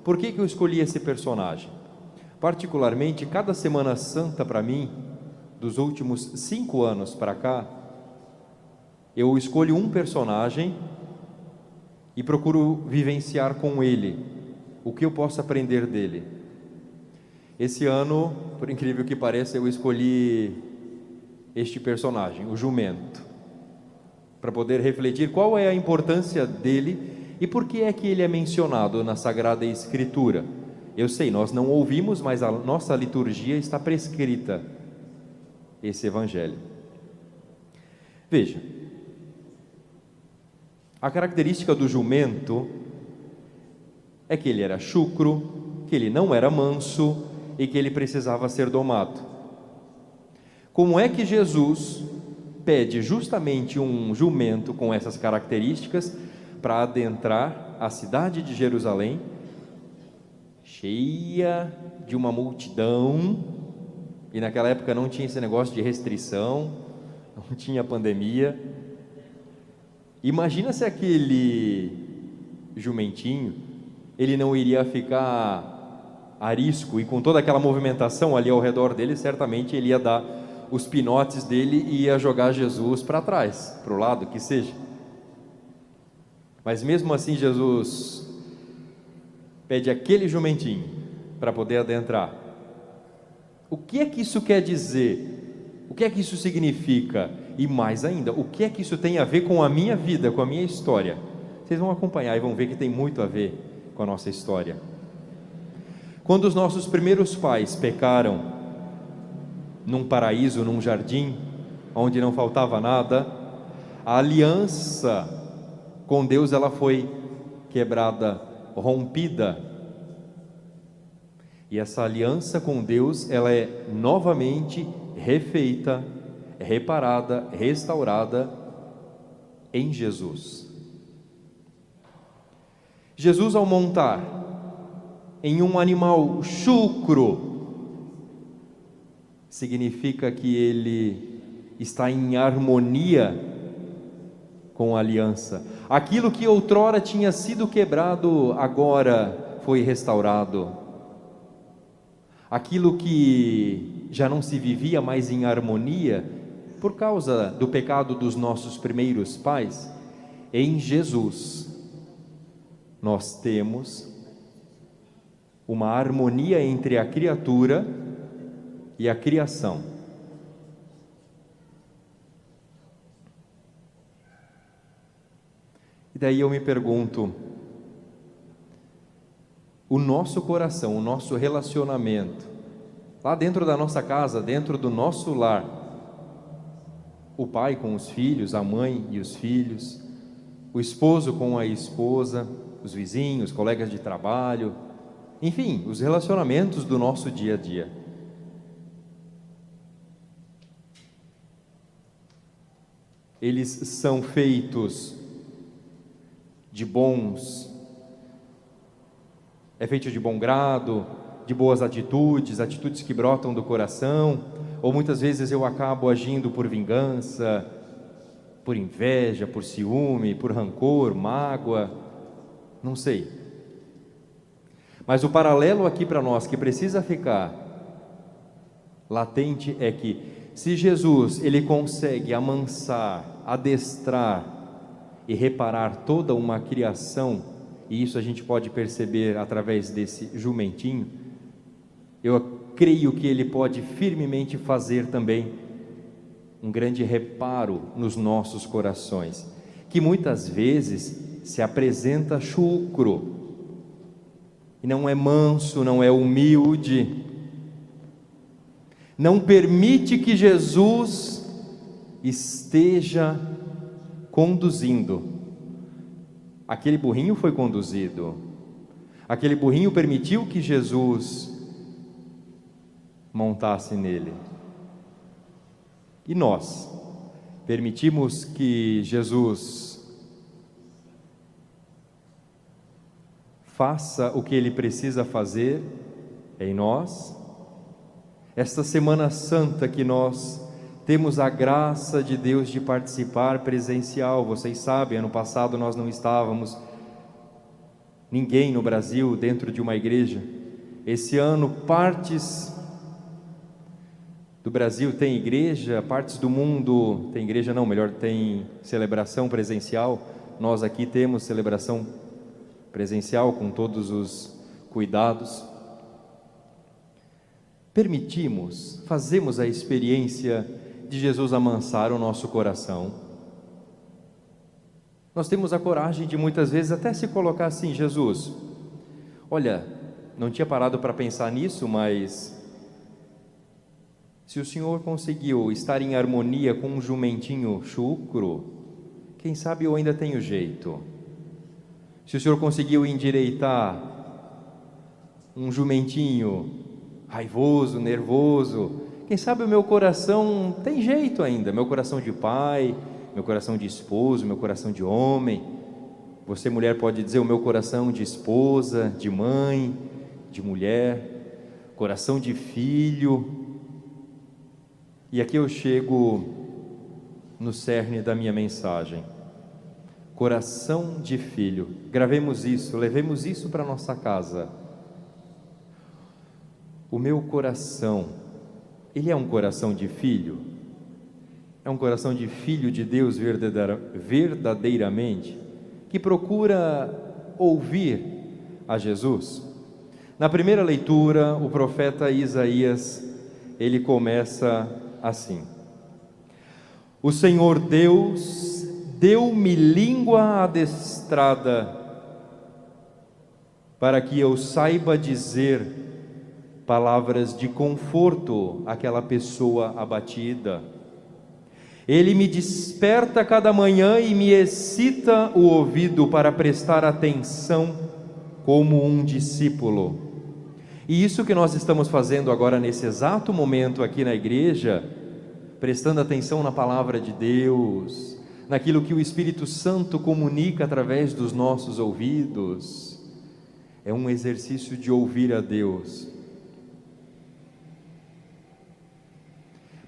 Por que eu escolhi esse personagem? Particularmente, cada Semana Santa para mim, dos últimos 5 anos para cá, eu escolho um personagem e procuro vivenciar com ele o que eu posso aprender dele. Esse ano, por incrível que pareça, eu escolhi este personagem, o jumento, para poder refletir qual é a importância dele e por que é que ele é mencionado na Sagrada Escritura. Eu sei, nós não ouvimos, mas a nossa liturgia está prescrita esse evangelho. Veja, a característica do jumento é que ele era chucro, que ele não era manso e que ele precisava ser domado. Como é que Jesus pede justamente um jumento com essas características para adentrar a cidade de Jerusalém, cheia de uma multidão, e naquela época não tinha esse negócio de restrição, não tinha pandemia. Imagina se aquele jumentinho, ele não iria ficar arisco, e com toda aquela movimentação ali ao redor dele, certamente ele ia dar os pinotes dele e ia jogar Jesus para trás, para o lado, que seja. Mas mesmo assim Jesus pede aquele jumentinho para poder adentrar. O que é que isso quer dizer? O que é que isso significa? E mais ainda, o que é que isso tem a ver com a minha vida, com a minha história? Vocês vão acompanhar e vão ver que tem muito a ver com a nossa história. Quando os nossos primeiros pais pecaram num paraíso, num jardim, onde não faltava nada, a aliança com Deus ela foi quebrada, rompida. E essa aliança com Deus, ela é novamente refeita, reparada, restaurada em Jesus. Jesus, ao montar em um animal chucro, significa que ele está em harmonia com a aliança. Aquilo que outrora tinha sido quebrado, agora foi restaurado. Aquilo que já não se vivia mais em harmonia, por causa do pecado dos nossos primeiros pais, em Jesus nós temos uma harmonia entre a criatura e a criação. E daí eu me pergunto, o nosso coração, o nosso relacionamento, lá dentro da nossa casa, dentro do nosso lar, o pai com os filhos, a mãe e os filhos, o esposo com a esposa, os vizinhos, colegas de trabalho, enfim, os relacionamentos do nosso dia a dia. Eles são feitos de é feito de bom grado, de boas atitudes, atitudes que brotam do coração, ou muitas vezes eu acabo agindo por vingança, por inveja, por ciúme, por rancor, mágoa, não sei. Mas o paralelo aqui para nós que precisa ficar latente é que se Jesus ele consegue amansar, adestrar e reparar toda uma criação, e isso a gente pode perceber através desse jumentinho, eu creio que ele pode firmemente fazer também um grande reparo nos nossos corações, que muitas vezes se apresenta chucro, e não é manso, não é humilde, não permite que Jesus esteja conduzindo. Aquele burrinho foi conduzido, aquele burrinho permitiu que Jesus montasse nele. E nós permitimos que Jesus faça o que ele precisa fazer em nós? Esta Semana Santa que nós temos a graça de Deus de participar presencial, vocês sabem, ano passado nós não estávamos, Ninguém no Brasil, dentro de uma igreja. Esse ano, partes do Brasil tem igreja, partes do mundo tem igreja, não, melhor, tem celebração presencial. Nós aqui temos celebração presencial com todos os cuidados. Fazemos a experiência de Jesus amansar o nosso coração. Nós temos a coragem de muitas vezes até se colocar assim: Jesus, olha, não tinha parado para pensar nisso, mas se o Senhor conseguiu estar em harmonia com um jumentinho chucro, quem sabe eu ainda tenho jeito. Se o Senhor conseguiu endireitar um jumentinho raivoso, nervoso, quem sabe o meu coração tem jeito ainda, meu coração de pai, meu coração de esposo, meu coração de homem. Você, mulher, pode dizer o meu coração de esposa, de mãe, de mulher, coração de filho. E aqui eu chego no cerne da minha mensagem: coração de filho. Gravemos isso, levemos isso para nossa casa. O meu coração, ele é um coração de filho? É um coração de filho de Deus verdadeiramente, que procura ouvir a Jesus? Na primeira leitura, o profeta Isaías, ele começa assim: o Senhor Deus deu-me língua adestrada, para que eu saiba dizer palavras de conforto àquela pessoa abatida. Ele me desperta cada manhã e me excita o ouvido para prestar atenção como um discípulo. E isso que nós estamos fazendo agora nesse exato momento aqui na igreja, prestando atenção na palavra de Deus, naquilo que o Espírito Santo comunica através dos nossos ouvidos, é um exercício de ouvir a Deus.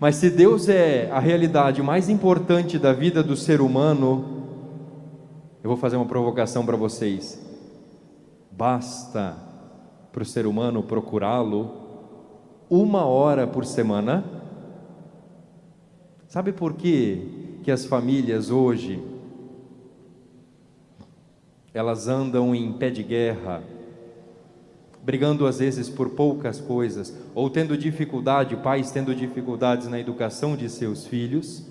Mas se Deus é a realidade mais importante da vida do ser humano, eu vou fazer uma provocação para vocês: basta para o ser humano procurá-lo 1 hora por semana? Sabe por que as famílias hoje, elas andam em pé de guerra, brigando às vezes por poucas coisas, ou tendo dificuldade, pais tendo dificuldades na educação de seus filhos,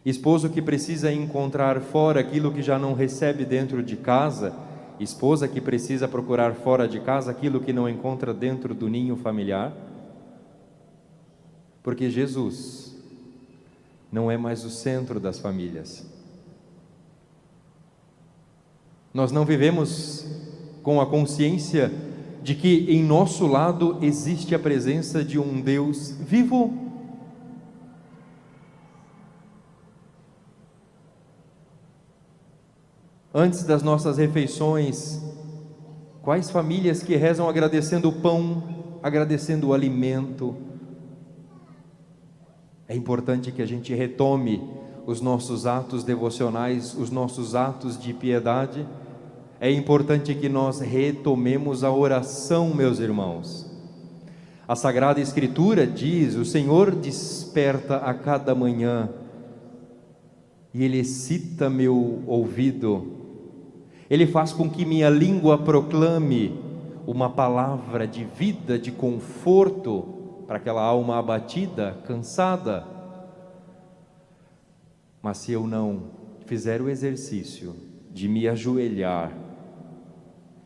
esposo que precisa encontrar fora aquilo que já não recebe dentro de casa, esposa que precisa procurar fora de casa aquilo que não encontra dentro do ninho familiar? Porque Jesus não é mais o centro das famílias. Nós não vivemos com a consciência de que em nosso lado existe a presença de um Deus vivo. Antes das nossas refeições, quais famílias que rezam agradecendo o pão, agradecendo o alimento? É importante que a gente retome os nossos atos devocionais, os nossos atos de piedade. É importante que nós retomemos a oração, meus irmãos. A Sagrada Escritura diz: o Senhor desperta a cada manhã e Ele excita meu ouvido. Ele faz com que minha língua proclame uma palavra de vida, de conforto para aquela alma abatida, cansada. Mas se eu não fizer o exercício de me ajoelhar,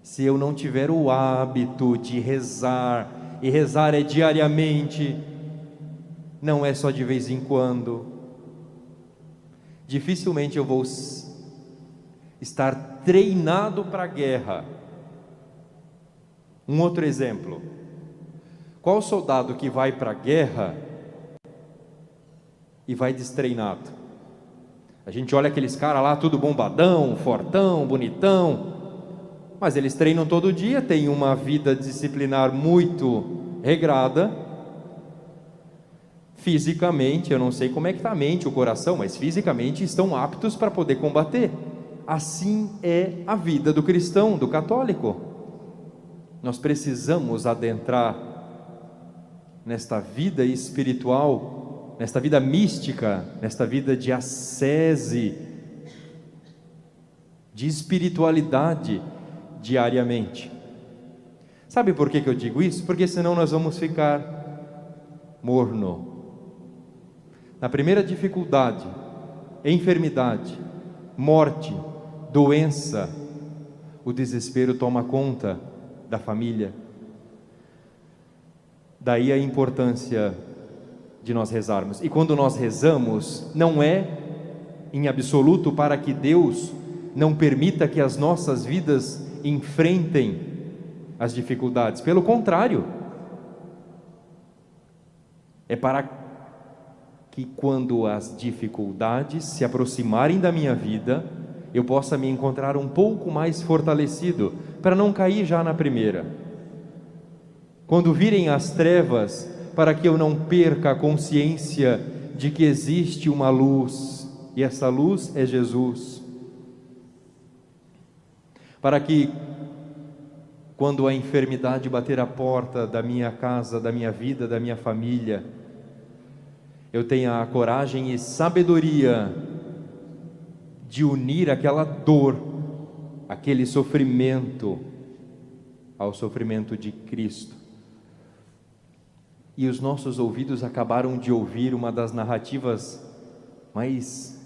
se eu não tiver o hábito de rezar, e rezar é diariamente, não é só de vez em quando, dificilmente eu vou estar treinado para a guerra. Um outro exemplo: qual soldado que vai para a guerra e vai destreinado? A gente olha aqueles caras lá, tudo bombadão, fortão, bonitão, mas eles treinam todo dia, têm uma vida disciplinar muito regrada. Fisicamente, eu não sei como é que está a mente, o coração, mas fisicamente estão aptos para poder combater. assim é a vida do cristão, do católico. Nós precisamos adentrar nesta vida espiritual, nesta vida mística, nesta vida de ascese, de espiritualidade diariamente. Sabe por que eu digo isso? Porque senão nós vamos ficar morno. Na primeira dificuldade, enfermidade, morte, doença, o desespero toma conta da família. Daí a importância de nós rezarmos. E quando nós rezamos, não é em absoluto para que Deus não permita que as nossas vidas enfrentem as dificuldades. Pelo contrário, é para que quando as dificuldades se aproximarem da minha vida, eu possa me encontrar um pouco mais fortalecido, para não cair já na primeira. Quando virem as trevas, para que eu não perca a consciência de que existe uma luz, e essa luz é Jesus. Para que, quando a enfermidade bater a porta da minha casa, da minha vida, da minha família, eu tenha a coragem e sabedoria de unir aquela dor, aquele sofrimento, ao sofrimento de Cristo. E os nossos ouvidos acabaram de ouvir uma das narrativas mais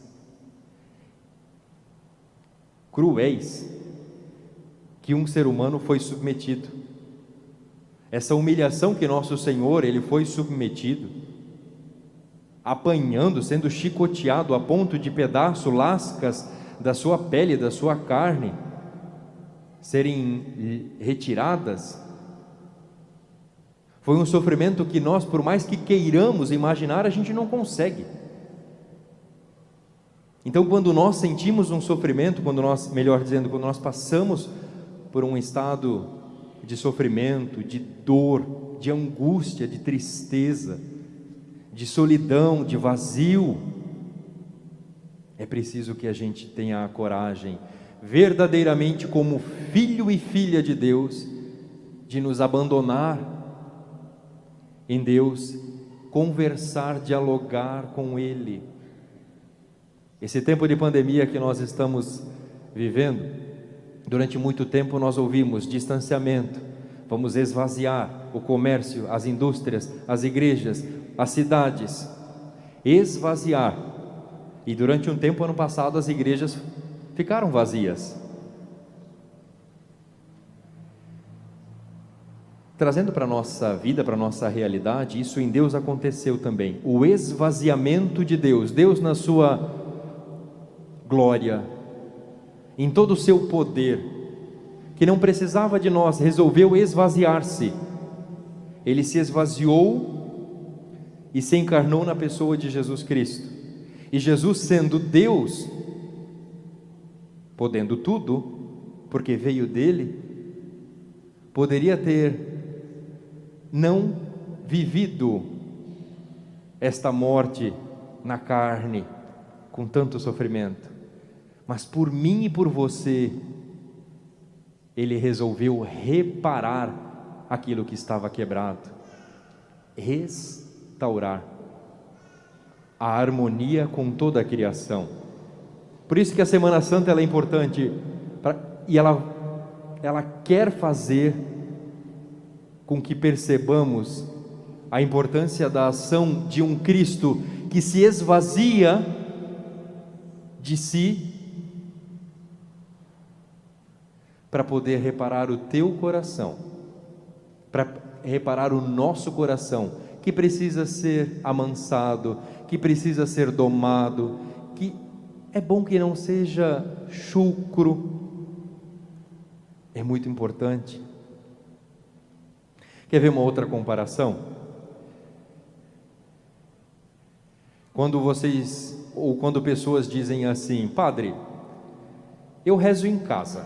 cruéis que um ser humano foi submetido. Essa humilhação que nosso Senhor, Ele foi submetido, apanhando, sendo chicoteado a ponto de pedaços, lascas da sua pele, da sua carne, serem retiradas. Foi um sofrimento que nós, por mais que queiramos imaginar, a gente não consegue. Então, quando nós sentimos um sofrimento, quando nós passamos por um estado de sofrimento, de dor, de angústia, de tristeza, de solidão, de vazio, é preciso que a gente tenha a coragem, verdadeiramente como filho e filha de Deus, de nos abandonar em Deus, conversar, dialogar com Ele. Esse tempo de pandemia que nós estamos vivendo, durante muito tempo nós ouvimos distanciamento, vamos esvaziar o comércio, as indústrias, as igrejas, as cidades, esvaziar. E durante um tempo, ano passado, as igrejas ficaram vazias. Trazendo para a nossa vida, para a nossa realidade, isso em Deus aconteceu também. O esvaziamento de Deus, Deus na sua glória, em todo o seu poder, que não precisava de nós, resolveu esvaziar-se. Ele se esvaziou e se encarnou na pessoa de Jesus Cristo. E Jesus, sendo Deus, podendo tudo, porque veio dele, poderia ter não vivido esta morte na carne, com tanto sofrimento, mas por mim e por você, ele resolveu reparar aquilo que estava quebrado, restaurar a harmonia com toda a criação. Por isso que a Semana Santa ela é importante, e ela quer fazer com que percebamos a importância da ação de um Cristo que se esvazia de si, para poder reparar o teu coração, para reparar o nosso coração, que precisa ser amansado, que precisa ser domado, que é bom que não seja chucro, é muito importante. Quer ver uma outra comparação? Quando pessoas dizem assim: padre, eu rezo em casa,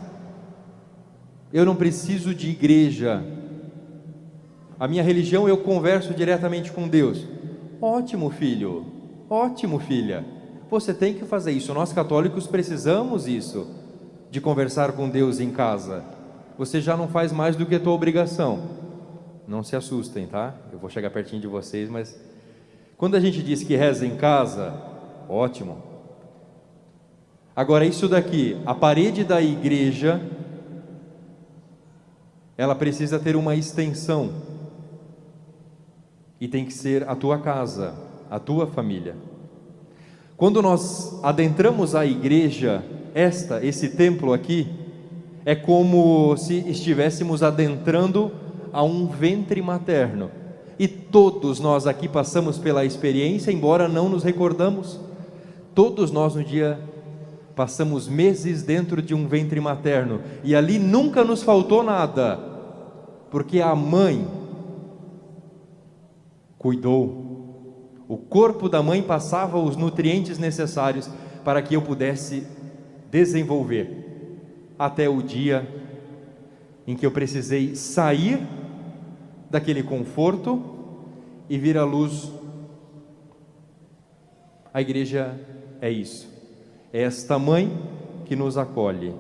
eu não preciso de igreja, a minha religião eu converso diretamente com Deus. Ótimo, filho, ótimo, filha, você tem que fazer isso, nós católicos precisamos isso, de conversar com Deus em casa, você já não faz mais do que a tua obrigação. Não se assustem, tá? Eu vou chegar pertinho de vocês, mas quando a gente diz que reza em casa, ótimo. Agora isso daqui, a parede da igreja, ela precisa ter uma extensão, e tem que ser a tua casa, a tua família. Quando nós adentramos a igreja, esse templo aqui, é como se estivéssemos adentrando a um ventre materno, e todos nós aqui passamos pela experiência, embora não nos recordamos. Todos nós um dia passamos meses dentro de um ventre materno, e ali nunca nos faltou nada, porque a mãe cuidou. O corpo da mãe passava os nutrientes necessários para que eu pudesse desenvolver, até o dia em que eu precisei sair daquele conforto e vir à luz. A igreja é isso, é esta mãe que nos acolhe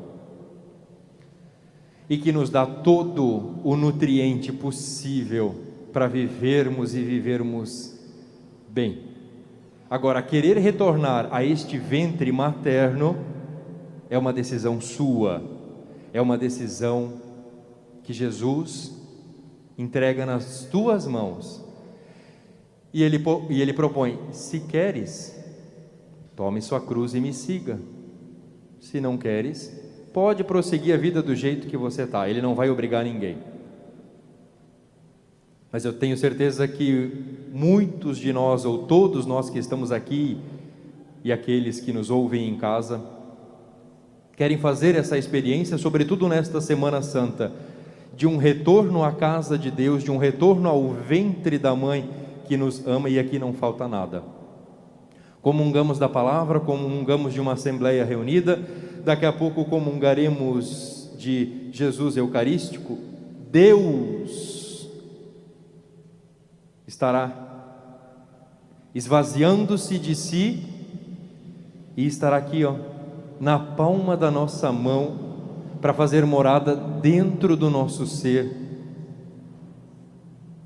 e que nos dá todo o nutriente possível para vivermos e vivermos bem. Agora, querer retornar a este ventre materno é uma decisão sua, é uma decisão que Jesus entrega nas tuas mãos, e Ele propõe: se queres, tome sua cruz e me siga. Se não queres, pode prosseguir a vida do jeito que você está. Ele não vai obrigar ninguém. Mas eu tenho certeza que muitos de nós, ou todos nós que estamos aqui, e aqueles que nos ouvem em casa, querem fazer essa experiência, sobretudo nesta Semana Santa, de um retorno à casa de Deus, de um retorno ao ventre da mãe que nos ama, e aqui não falta nada. Comungamos da palavra, comungamos de uma assembleia reunida, daqui a pouco comungaremos de Jesus Eucarístico. Deus estará esvaziando-se de si e estará aqui, na palma da nossa mão, para fazer morada dentro do nosso ser.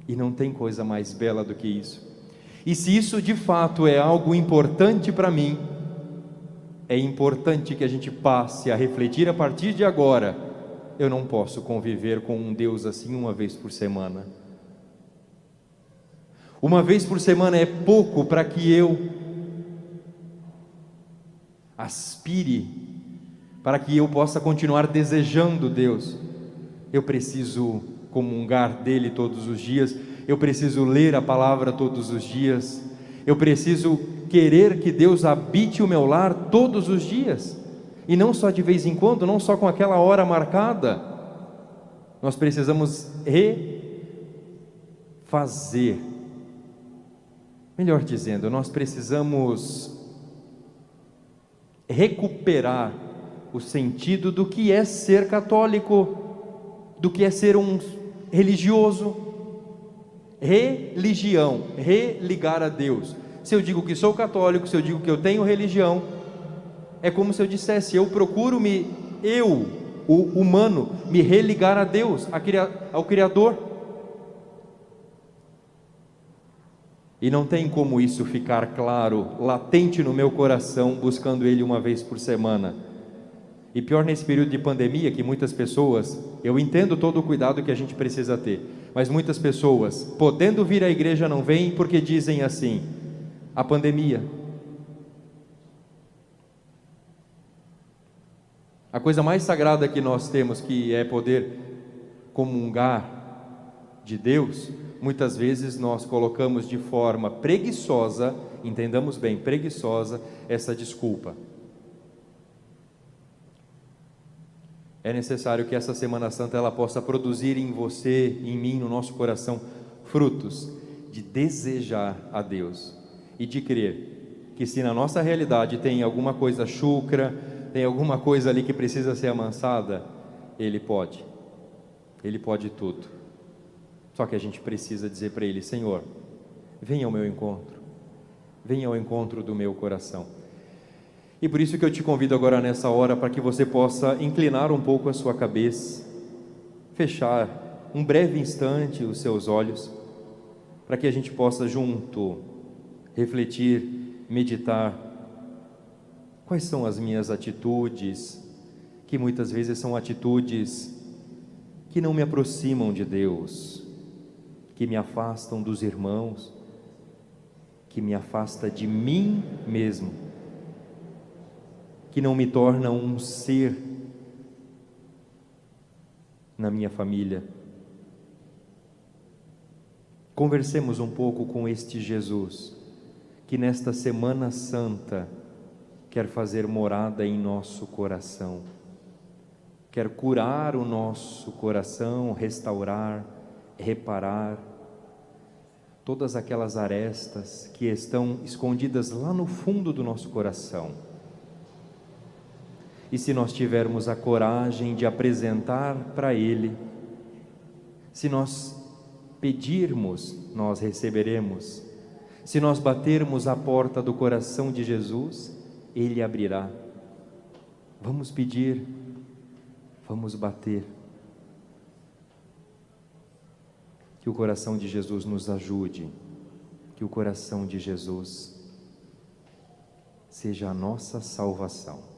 E não tem coisa mais bela do que isso. E se isso de fato é algo importante para mim, é importante que a gente passe a refletir a partir de agora: eu não posso conviver com um Deus assim uma vez por semana. Uma vez por semana é pouco para que eu aspire, para que eu possa continuar desejando Deus. Eu preciso comungar dele todos os dias, eu preciso ler a palavra todos os dias, eu preciso querer que Deus habite o meu lar todos os dias, e não só de vez em quando, não só com aquela hora marcada. Nós precisamos refazer, melhor dizendo, nós precisamos recuperar o sentido do que é ser católico, do que é ser um religioso. Religião, religar a Deus. Se eu digo que sou católico, se eu digo que eu tenho religião, é como se eu dissesse: eu procuro o humano, me religar a Deus, ao Criador. E não tem como isso ficar claro, latente no meu coração, buscando Ele uma vez por semana. E pior nesse período de pandemia, que muitas pessoas, eu entendo todo o cuidado que a gente precisa ter, mas muitas pessoas, podendo vir à igreja, não vêm porque dizem assim: a pandemia. A coisa mais sagrada que nós temos, que é poder comungar de Deus, muitas vezes nós colocamos de forma preguiçosa, entendamos bem, preguiçosa, essa desculpa. É necessário que essa Semana Santa ela possa produzir em você, em mim, no nosso coração, frutos de desejar a Deus e de crer que, se na nossa realidade tem alguma coisa chucra, tem alguma coisa ali que precisa ser amansada, Ele pode tudo. Só que a gente precisa dizer para Ele: Senhor, venha ao meu encontro, venha ao encontro do meu coração. E por isso que eu te convido agora nessa hora para que você possa inclinar um pouco a sua cabeça, fechar um breve instante os seus olhos, para que a gente possa junto refletir, meditar. Quais são as minhas atitudes, que muitas vezes são atitudes que não me aproximam de Deus, que me afastam dos irmãos, que me afasta de mim mesmo, que não me torna um ser na minha família. Conversemos um pouco com este Jesus, que nesta Semana Santa quer fazer morada em nosso coração, quer curar o nosso coração, restaurar, reparar todas aquelas arestas que estão escondidas lá no fundo do nosso coração. E se nós tivermos a coragem de apresentar para Ele, se nós pedirmos, nós receberemos. Se nós batermos a porta do coração de Jesus, Ele abrirá. Vamos pedir, vamos bater. Que o coração de Jesus nos ajude, que o coração de Jesus seja a nossa salvação.